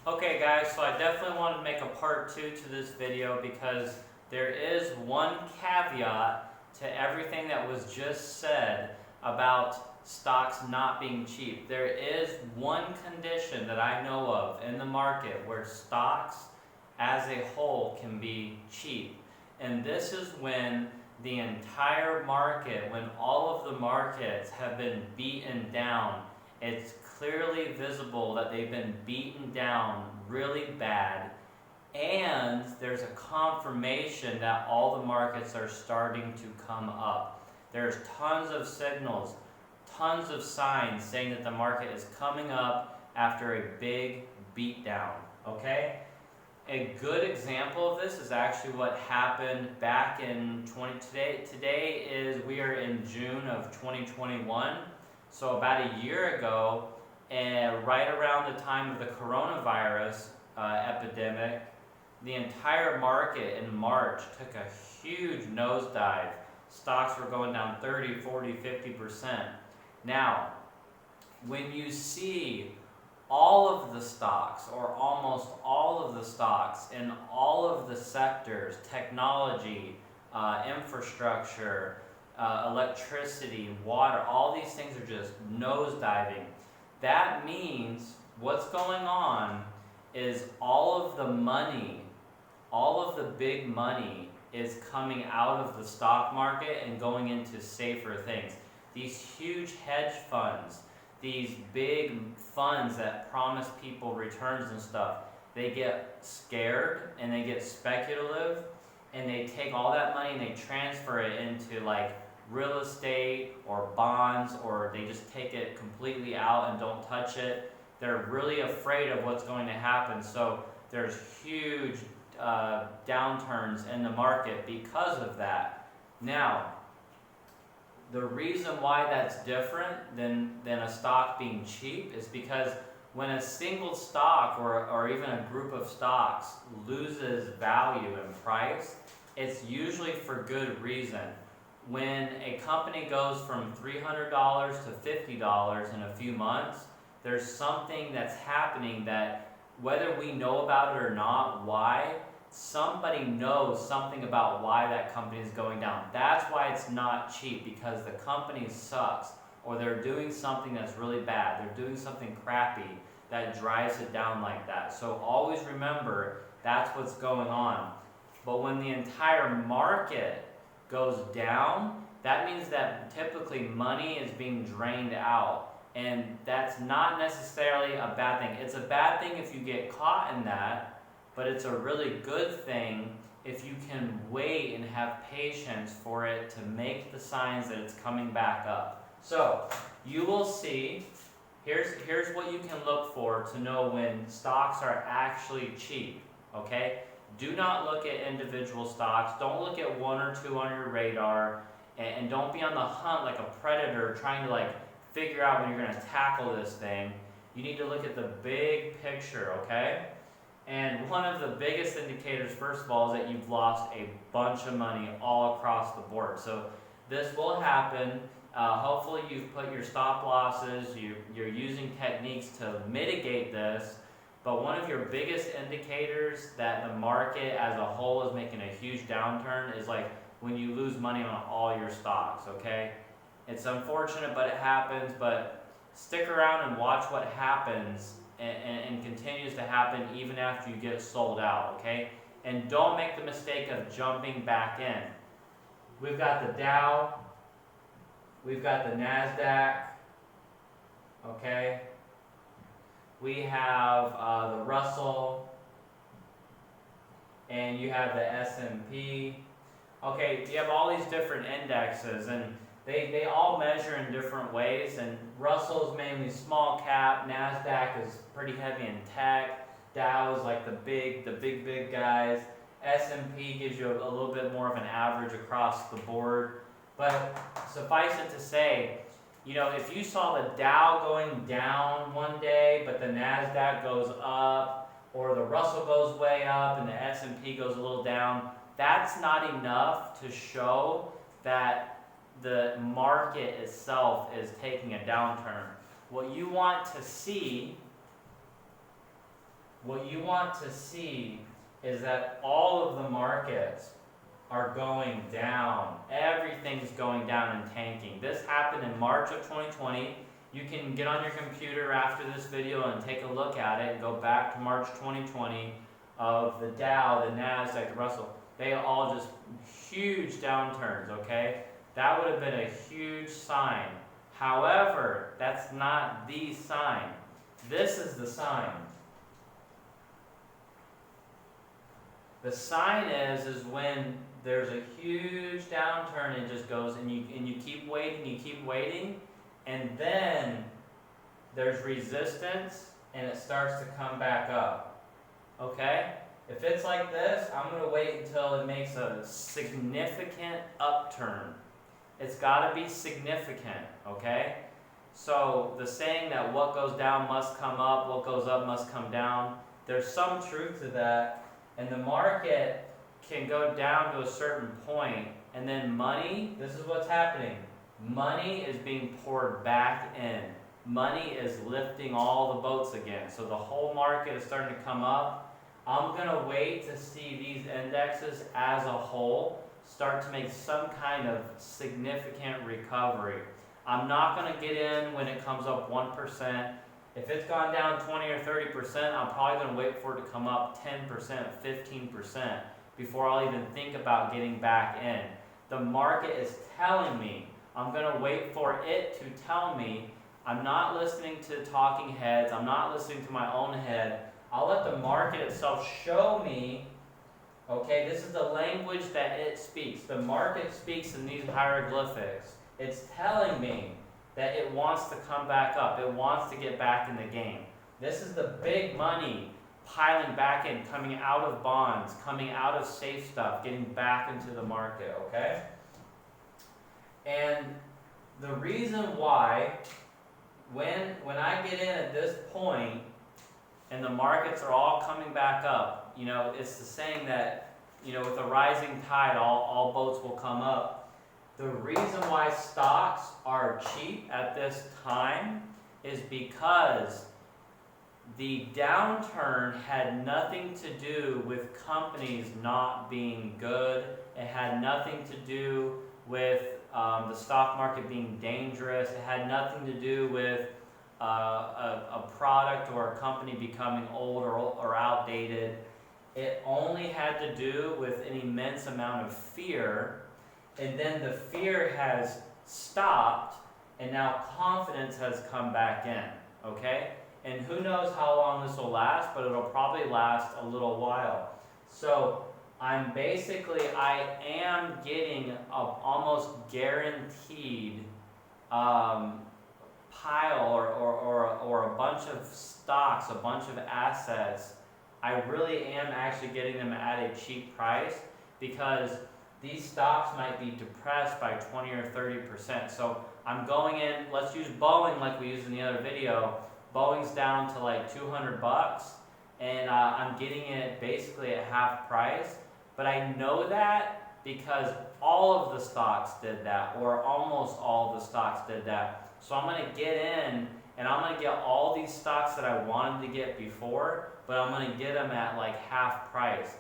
Okay guys, so I definitely want to make a part 2 to this video because there is one caveat to everything that was just said about stocks not being cheap. There is one condition that I know of in the market where stocks as a whole can be cheap. And this is when the entire market, when all of the markets have been beaten down, it's clearly visible that they've been beaten down really bad, and there's a confirmation that all the markets are starting to come up. There's tons of signals, tons of signs saying that the market is coming up after a big beatdown, okay? A good example of this is actually what happened back in today is we are in June of 2021. So about a year ago, right around the time of the coronavirus epidemic, the entire market in March took a huge nosedive. Stocks were going down 30, 40, 50%. Now, when you see all of the stocks, or almost all of the stocks in all of the sectors, technology, infrastructure, electricity, water, all these things are just nosediving. That means what's going on is all of the money, all of the big money is coming out of the stock market and going into safer things. These huge hedge funds, these big funds that promise people returns and stuff, they get scared and they get speculative, and they take all that money and they transfer it into like real estate or bonds, or they just take it completely out and don't touch it. They're really afraid of what's going to happen, so there's huge downturns in the market because of that. Now, the reason why that's different than a stock being cheap is because when a single stock or even a group of stocks loses value in price, it's usually for good reason. When a company goes from $300 to $50 in a few months, there's something that's happening that, whether we know about it or not, why, somebody knows something about why that company is going down. That's why it's not cheap, because the company sucks, or they're doing something that's really bad. They're doing something crappy that drives it down like that. So always remember that's what's going on. But when the entire market goes down, that means that typically money is being drained out. And that's not necessarily a bad thing. It's a bad thing if you get caught in that, but it's a really good thing if you can wait and have patience for it to make the signs that it's coming back up. So you will see, here's what you can look for to know when stocks are actually cheap, okay? Do not look at individual stocks. Don't look at one or two on your radar, and don't be on the hunt like a predator trying to figure out when you're going to tackle this thing. You need to look at the big picture, okay? And one of the biggest indicators, first of all, is that you've lost a bunch of money all across the board. So this will happen. Hopefully you've put your stop losses, you're using techniques to mitigate this. But one of your biggest indicators that the market as a whole is making a huge downturn is when you lose money on all your stocks, okay? It's unfortunate, but it happens. But stick around and watch what happens and continues to happen even after you get sold out, okay? And don't make the mistake of jumping back in. We've got the Dow, we've got the NASDAQ, okay? We have the Russell, and you have the S&P. Okay, you have all these different indexes, and they all measure in different ways, and Russell is mainly small cap, NASDAQ is pretty heavy in tech, Dow is like the big guys, S&P gives you a little bit more of an average across the board. But suffice it to say, if you saw the Dow going down one day, but the NASDAQ goes up, or the Russell goes way up and the S&P goes a little down, that's not enough to show that the market itself is taking a downturn. What you want to see what you want to see is that all of the markets are going down. Everything's going down and tanking. This happened in March of 2020. You can get on your computer after this video and take a look at it and go back to March 2020 of the Dow, the Nasdaq, the Russell. They all just huge downturns, okay? That would have been a huge sign. However, that's not the sign. This is the sign. The sign is when there's a huge downturn, it just goes and you keep waiting, and then there's resistance and it starts to come back up. Okay? If it's like this, I'm going to wait until it makes a significant upturn. It's got to be significant, okay? So the saying that what goes down must come up, what goes up must come down, there's some truth to that. And the market can go down to a certain point, and then money, this is what's happening. Money is being poured back in. Money is lifting all the boats again. So the whole market is starting to come up. I'm going to wait to see these indexes as a whole start to make some kind of significant recovery. I'm not going to get in when it comes up 1%. If it's gone down 20 or 30%, I'm probably going to wait for it to come up 10%, 15% before I'll even think about getting back in. The market is telling me. I'm going to wait for it to tell me. I'm not listening to talking heads. I'm not listening to my own head. I'll let the market itself show me, okay, this is the language that it speaks. The market speaks in these hieroglyphics. It's telling me that it wants to come back up. It wants to get back in the game. This is the big money piling back in, coming out of bonds, coming out of safe stuff, getting back into the market, okay? And the reason why, when I get in at this point, and the markets are all coming back up, you know, it's the saying that, you know, with a rising tide, all boats will come up. The reason why stocks are cheap at this time is because the downturn had nothing to do with companies not being good. It had nothing to do with the stock market being dangerous. It had nothing to do with a product or a company becoming old or outdated. It only had to do with an immense amount of fear, and then the fear has stopped, and now confidence has come back in, okay? And who knows how long this will last, but it'll probably last a little while. So I am getting an almost guaranteed pile or a bunch of stocks, a bunch of assets. I really am actually getting them at a cheap price because these stocks might be depressed by 20 or 30%. So I'm going in, let's use Boeing like we used in the other video. Boeing's down to like 200 bucks, and I'm getting it basically at half price. But I know that because all of the stocks did that, or almost all of the stocks did that. So I'm going to get in, and I'm going to get all these stocks that I wanted to get before, but I'm going to get them at like half price.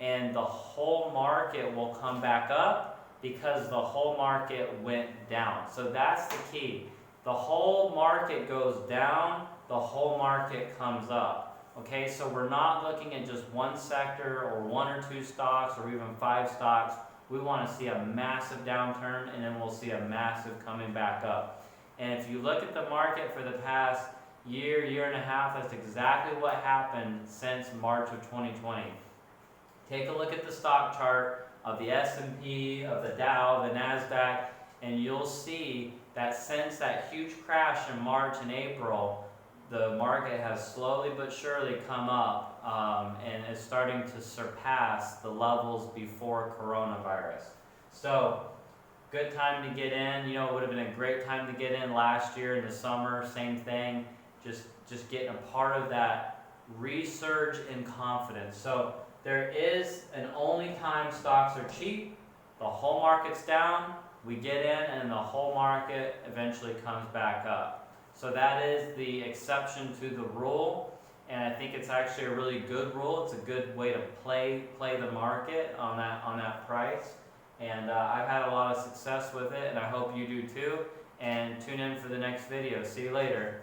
And the whole market will come back up because the whole market went down. So that's the key. The whole market goes down, the whole market comes up. Okay, so we're not looking at just one sector or one or two stocks or even 5 stocks. We want to see a massive downturn, and then we'll see a massive coming back up. And if you look at the market for the past year, year and a half, that's exactly what happened since March of 2020. Take a look at the stock chart of the S&P, of the Dow, the Nasdaq, and you'll see that since that huge crash in March and April, the market has slowly but surely come up and is starting to surpass the levels before coronavirus. So, good time to get in. You know, it would have been a great time to get in last year in the summer, same thing. Just getting a part of that resurge in confidence. So there is an only time stocks are cheap, the whole market's down, we get in, and the whole market eventually comes back up. So that is the exception to the rule, and I think it's actually a really good rule. It's a good way to play the market on that price. And I've had a lot of success with it, and I hope you do too. And tune in for the next video. See you later.